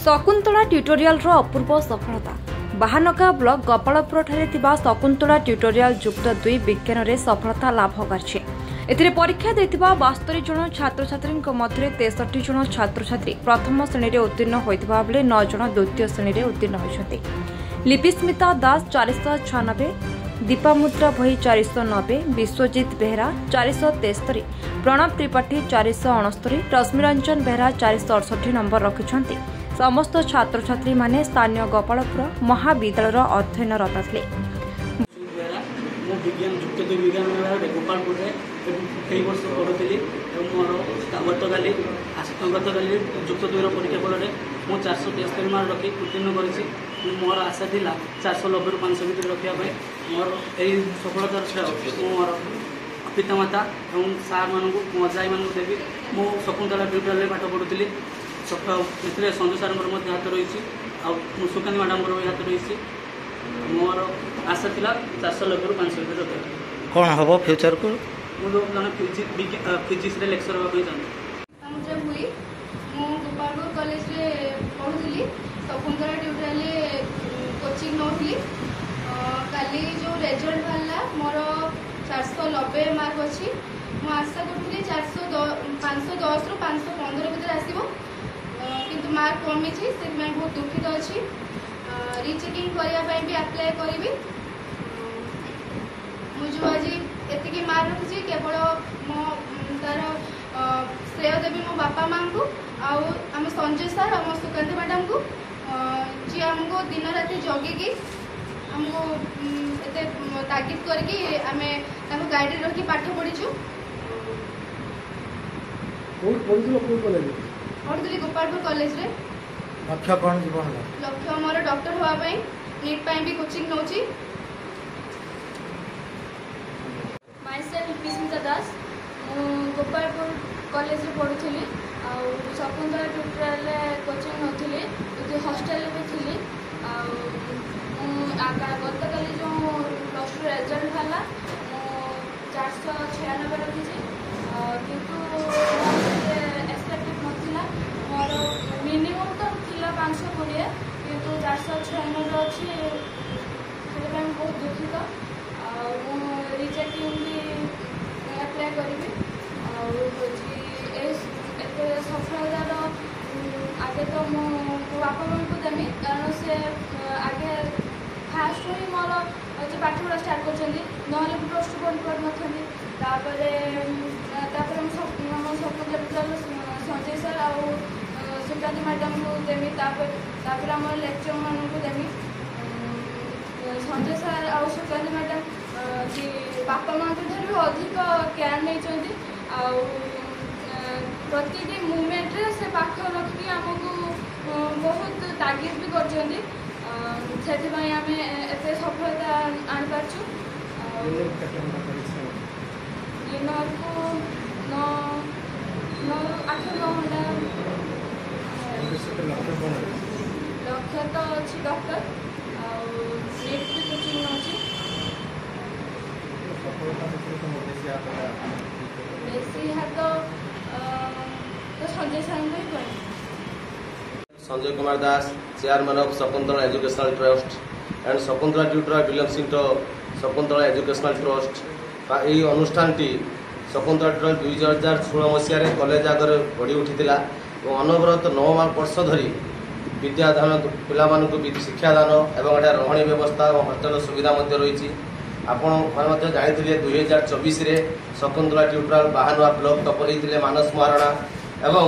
Shakuntala tutorial अपूर्व सफलता Bahanaga block Gopalpur ठारे Shakuntala tutorial युक्त 2 विज्ञान में सफलता लाभ कर परीक्षा देथिबा 72 जन छात्र छात्री मध्य 63 जन छात्र छात्री प्रथम श्रेणी में उत्तीर्ण होता बेले 9 जन द्वितीय श्रेणी में उत्तीर्ण होती। लिपिस्मिता दास 496, दीपामुद्रा भई 490, विश्वजीत बेहरा 473, प्रणव त्रिपाठी 469, रश्मिरंजन बेहरा 468 नंबर रखिछंती। समस्त छात्र छात्री माने स्थानीय गोपालपुर महाविद्यालय अध्ययनरत थे। विज्ञान युक्त 2 विज्ञान विभाग गोपालपुर कई वर्ष पढ़ुली मोर गतकाली युक्त 2 परीक्षा फल मु 473 मार्क रखी उत्तीर्ण कर मोर आशा थी 490 ରୁ 500 भितर रखापी मोर यही सफलतार मोर पितामाता और सार मानू मो अजाई मानू देवी मु शकुंतला ट्यूटोरियल पाठ पढ़ुली संजय सार हाथ रही सुकांत मैडम भी हाथ रही मोर आशा थी 490 ରୁ 500 भितर रखा कौन हम फ्यूचर को मुझे फिजिक्स लेक्चर हाँ हुई मु गोपालपुर कॉलेज में पढ़ुली शकुंतला ट्यूटोरियल कोचिंग नौली काली जो रिजल्ट बाहर मोर 490 मार्क अच्छी मु आशा करी 510 ରୁ 515 भितर आसो किंतु मार्क कमी से बहुत दुखित अच्छी रिचेकिंग करने भी आप्लाय करी मुझे आज एति मार्क रखी केवल मो तार श्रेय देवी मो बापा माँ को आम संजय सार और सुकांत मैडम को जी आमको दिन राति जगिकी आमको एते ताकीद करके आमे गाइड रखी पाठ पढ़ीचु पढ़ुली गोपालपुर कॉलेज रे। लक्ष्य कौन जीवन लक्ष्य मोर डॉक्टर होगापी नीट भी कोचिंग नौची। माइसेल्फ लिपिस्मिता दास गोपालपुर कॉलेज में पढ़ुली शकुंतला ट्यूटोरियल कोचिंग नौली हॉस्टेल में थी गतकाली जो प्लस टू रिजल्ट बाहर 496 रखी किंतु एक्सपेक्टेड नाला मोर मिनिमम तो थी 520 किंतु 496 अच्छी बहुत दुखित रिचेकिंग भी अप्लाई करी सफलतार आगे तो मो बापा माँ को देमी कारण से आगे फास्ट ही मोर पाठ पढ़ा स्टार्ट कर प्लस टू पढ़ी पार नपरे संजय सर आ सुकांत मैडम को देमी आम लेक्चर मानू देमी संजय सर आ सुकांत मैडम बापा माँ भी अधिक केयर नहीं प्रति मुमेंट से पाख रखी आमको बहुत तागिद भी कर सफलता आनी पार्छु दिनर को 8-9 घंटा लक्ष्य तो अच्छी डॉक्टर नीट भी कोचिंग नौची बेसी हाथ तो Sanjay sir Sanjay Kumar Das chairman of Shakuntala educational trust and Shakuntala tutorial belongs to Shakuntala educational trust यही अनुष्ठान शकुंतला ट्यूटोरियल 2016 मसीह कॉलेज आगे बढ़ी उठी अनवरत 9 वर्ष धरी विद्यादान पिला शिक्षादान एवं रही व्यवस्था और हॉस्टेल सुविधा रही आपण जानी 2024 Shakuntala tutorial Bahanua block topper होते मानस महारणा एवं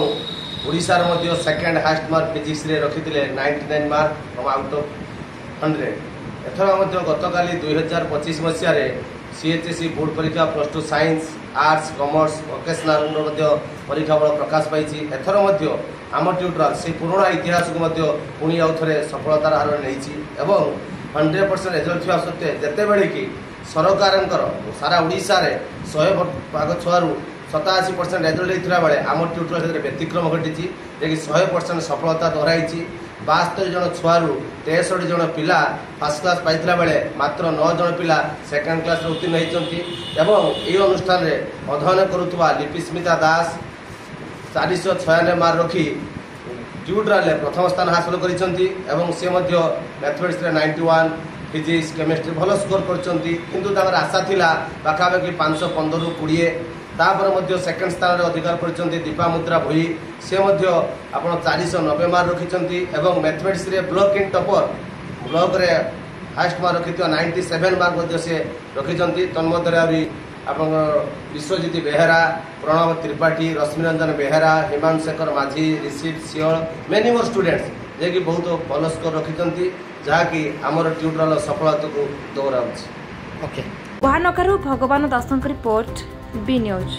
ओडिशार मध्य सेकेंड हास्ट मार्क फिजिक्स रे रखिथिले 99 मार्क फ्रॉम आउट ऑफ 100 एथर गतकाली 2025 मसीह सीएचएससी बोर्ड परीक्षा plus two science arts commerce vocational परीक्षा फल प्रकाश पाई एथर आम ट्यूटोरियल से पुराणा इतिहास को पुणी आउ थे सफलतार हार नहीं 100% रिजल्ट थी सत्वे जिते बड़े कि सरकार सारा ओडिशा रे 100 भाग 6 ରୁ 87% रिजल्ट होता बेले आम ट्यूटोरियल व्यतिक्रम घटी 100% सफलता दोहराई 72 जन छुआरू 63 जन पिला फर्स्ट क्लास पाइथिला बेले मात्र 9 जन पिला सेकेंड क्लास उत्तीर्ण होती एवं यह अनुष्ठान में अध्ययन करुवा लिपिस्मिता दास 496 मार्क रखी ଟ୍ୟୁଟୋରିଆଲରେ ପ୍ରଥମ ସ୍ଥାନ ହାସଲ କରିଛନ୍ତି ଏବଂ ସେ ମଧ୍ୟ ମ୍ୟାଥମେଟିକ୍ସରେ 91 ଫିଜିକ୍ସ କେମିଷ୍ଟ୍ରି ଭଲ ସ୍କୋର କରିଛନ୍ତି କିନ୍ତୁ ତାଙ୍କର ଆଶା ଥିଲା ପାଖାପାଖି 515ରୁ 20 ତାପରେ ମଧ୍ୟ ସେକେଣ୍ଡ ସ୍ଥାନରେ ଅଧିକାର କରିଛନ୍ତି ଦୀପାମୁଦ୍ରା ଭୋଇ ସେ ମଧ୍ୟ ଆପଣ 490 ମାର୍କ ରଖିଛନ୍ତି ଏବଂ ମ୍ୟାଥମେଟିକ୍ସରେ ବ୍ଲକ୍ ଇନ୍ ଟପର ବ୍ଲକରେ ହାଏଷ୍ଟ ମାର୍କ ରଖିଥିବା 97 ମାର୍କ ମଧ୍ୟ ସେ ରଖିଛନ୍ତି ତନ୍ମଧ୍ୟରେ ଆହୁରି ଆପଣଙ୍କ ବିଶ୍ୱଜିତ ବେହେରା ପ୍ରଣବ ତ୍ରିପାଠୀ ରଶ୍ମିରଞ୍ଜନ ବେହେରା ହିମାଂଶୁ ଶେଖର ମାଝୀ ରିସିପ୍ଟ ସିଓଳ ମେନି ମୋର୍ ଷ୍ଟୁଡେଣ୍ଟସ୍ ଯିଏକି ବହୁତ ଭଲ ସ୍କୋର ରଖିଛନ୍ତି ଯାହାକି ଆମର ଟ୍ୟୁଟୋରିଆଲ ସଫଳତାକୁ ଦୋହରାଉଛି। ଓକେ। ମହାନଗାରୁ ଭଗବାନ ଦାସଙ୍କ ରିପୋର୍ଟ ବି ନ୍ୟୁଜ୍।